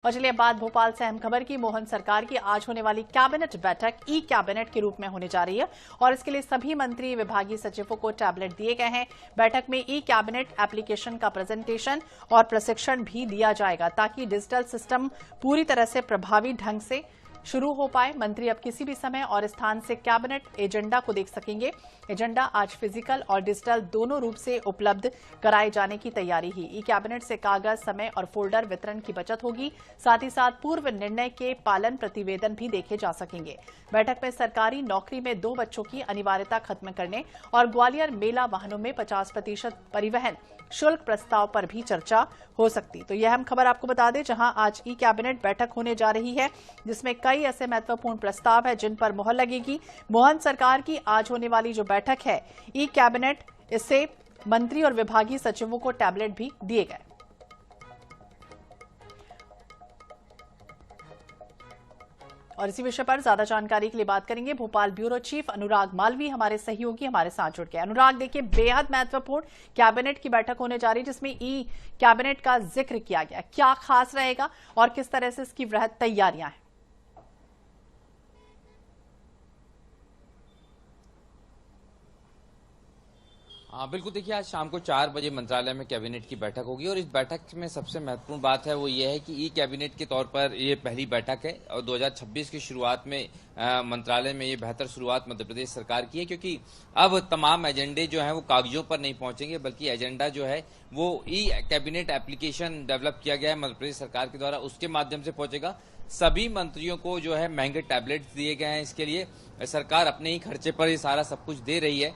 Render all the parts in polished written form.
और चलिए बात भोपाल से अहम खबर की। मोहन सरकार की आज होने वाली कैबिनेट बैठक ई कैबिनेट के रूप में होने जा रही है और इसके लिए सभी मंत्री विभागीय सचिवों को टैबलेट दिए गए हैं। बैठक में ई कैबिनेट एप्लीकेशन का प्रेजेंटेशन और प्रशिक्षण भी दिया जाएगा ताकि डिजिटल सिस्टम पूरी तरह से प्रभावी ढंग से शुरू हो पाए। मंत्री अब किसी भी समय और स्थान से कैबिनेट एजेंडा को देख सकेंगे। एजेंडा आज फिजिकल और डिजिटल दोनों रूप से उपलब्ध कराए जाने की तैयारी ही। ई कैबिनेट से कागज, समय और फोल्डर वितरण की बचत होगी। साथ ही साथ पूर्व निर्णय के पालन प्रतिवेदन भी देखे जा सकेंगे। बैठक में सरकारी नौकरी में 2 बच्चों की अनिवार्यता खत्म करने और ग्वालियर मेला वाहनों में 50% परिवहन शुल्क प्रस्ताव पर भी चर्चा हो सकती। तो यह हम खबर आपको बता दें, जहां आज ई कैबिनेट बैठक होने जा रही है जिसमें कई ऐसे महत्वपूर्ण प्रस्ताव है जिन पर मुहर लगेगी। मोहन सरकार की आज होने वाली जो बैठक है ई कैबिनेट, इससे मंत्री और विभागीय सचिवों को टैबलेट भी दिए गए। और इसी विषय पर ज्यादा जानकारी के लिए बात करेंगे। भोपाल ब्यूरो चीफ अनुराग मालवी हमारे सहयोगी हमारे साथ जुड़ गए। अनुराग, देखिए बेहद महत्वपूर्ण कैबिनेट की बैठक होने जा रही है जिसमें ई कैबिनेट का जिक्र किया गया। क्या खास रहेगा और किस तरह से इसकी वृहद तैयारियां हैं? हाँ बिल्कुल, देखिए आज शाम को 4 बजे मंत्रालय में कैबिनेट की बैठक होगी और इस बैठक में सबसे महत्वपूर्ण बात है वो ये है कि ई कैबिनेट के तौर पर ये पहली बैठक है और 2026 की शुरुआत में मंत्रालय में ये बेहतर शुरुआत मध्य प्रदेश सरकार की है, क्योंकि अब तमाम एजेंडे जो हैं वो कागजों पर नहीं पहुंचेंगे बल्कि एजेंडा जो है वो ई कैबिनेट एप्लीकेशन डेवलप किया गया है मध्य प्रदेश सरकार के द्वारा, उसके माध्यम से पहुंचेगा। सभी मंत्रियों को जो है महंगे टैबलेट्स दिए गए हैं। इसके लिए सरकार अपने ही खर्चे पर ये सारा सब कुछ दे रही है।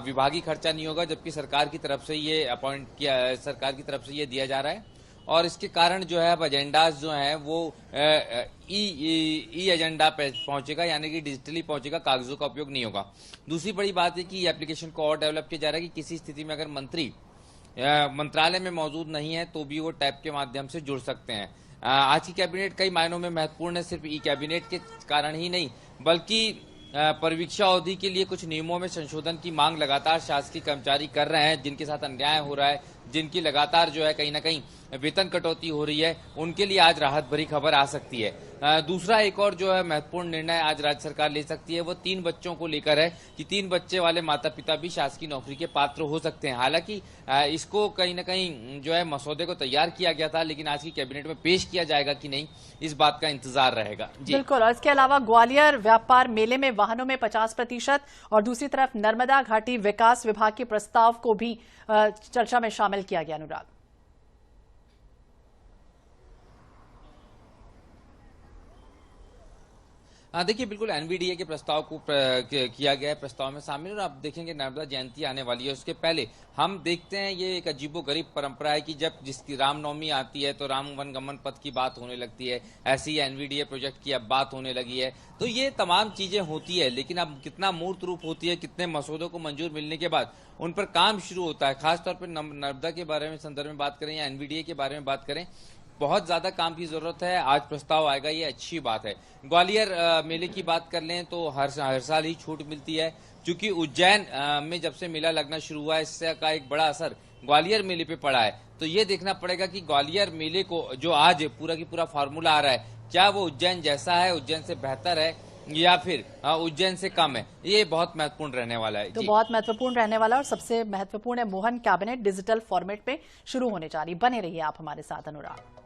विभागीय खर्चा नहीं होगा, जबकि सरकार की तरफ से ये सरकार की तरफ से ये दिया जा रहा है और इसके कारण जो है अब एजेंडाज जो हैं वो ई एजेंडा पे पहुंचेगा, यानी कि डिजिटली पहुंचेगा, कागजों का उपयोग नहीं होगा। दूसरी बड़ी बात है कि एप्लीकेशन को और डेवलप किया जा रहा है कि किसी स्थिति में अगर मंत्री मंत्रालय में मौजूद नहीं है तो भी वो टैब के माध्यम से जुड़ सकते हैं। आज की कैबिनेट कई मायनों में महत्वपूर्ण है, सिर्फ ई कैबिनेट के कारण ही नहीं बल्कि परीक्षा अवधि के लिए कुछ नियमों में संशोधन की मांग लगातार शासकीय कर्मचारी कर रहे हैं, जिनके साथ अन्याय हो रहा है, जिनकी लगातार जो है कहीं ना कहीं वेतन कटौती हो रही है, उनके लिए आज राहत भरी खबर आ सकती है। दूसरा एक और जो है महत्वपूर्ण निर्णय आज राज्य सरकार ले सकती है वो 3 बच्चों को लेकर है कि 3 बच्चे वाले माता पिता भी शासकीय नौकरी के पात्र हो सकते हैं। हालांकि इसको कहीं ना कहीं जो है मसौदे को तैयार किया गया था, लेकिन आज की कैबिनेट में पेश किया जाएगा कि नहीं, इस बात का इंतजार रहेगा। बिल्कुल। और इसके अलावा ग्वालियर व्यापार मेले में वाहनों में 50% और दूसरी तरफ नर्मदा घाटी विकास विभाग के प्रस्ताव को भी चर्चा में शामिल किया गया। अनुराग, हाँ देखिए, बिल्कुल एनवीडीए के प्रस्ताव को किया गया है, प्रस्ताव में शामिल। और आप देखेंगे नर्मदा जयंती आने वाली है, उसके पहले हम देखते हैं ये एक अजीबोगरीब परंपरा है कि जब जिसकी रामनवमी आती है तो राम वन गमन पथ की बात होने लगती है। ऐसी ही एनवीडीए प्रोजेक्ट की अब बात होने लगी है। तो ये तमाम चीजें होती है, लेकिन अब कितना मूर्त रूप होती है, कितने मसौदों को मंजूर मिलने के बाद उन पर काम शुरू होता है। खासतौर पर नर्मदा के बारे में संदर्भ में बात करें या एनवीडीए के बारे में बात करें, बहुत ज्यादा काम की जरूरत है। आज प्रस्ताव आएगा, ये अच्छी बात है। ग्वालियर मेले की बात कर लें तो हर साल ही छूट मिलती है, क्योंकि उज्जैन में जब से मेला लगना शुरू हुआ है इससे का एक बड़ा असर ग्वालियर मेले पे पड़ा है। तो ये देखना पड़ेगा कि ग्वालियर मेले को जो आज पूरा की पूरा फार्मूला आ रहा है, क्या वो उज्जैन जैसा है, उज्जैन से बेहतर है या फिर उज्जैन से कम है। ये बहुत महत्वपूर्ण रहने वाला है। तो बहुत महत्वपूर्ण रहने वाला और सबसे महत्वपूर्ण है मोहन कैबिनेट डिजिटल फॉर्मेट में शुरू होने जा रही। बने रहिए आप हमारे साथ अनुराग।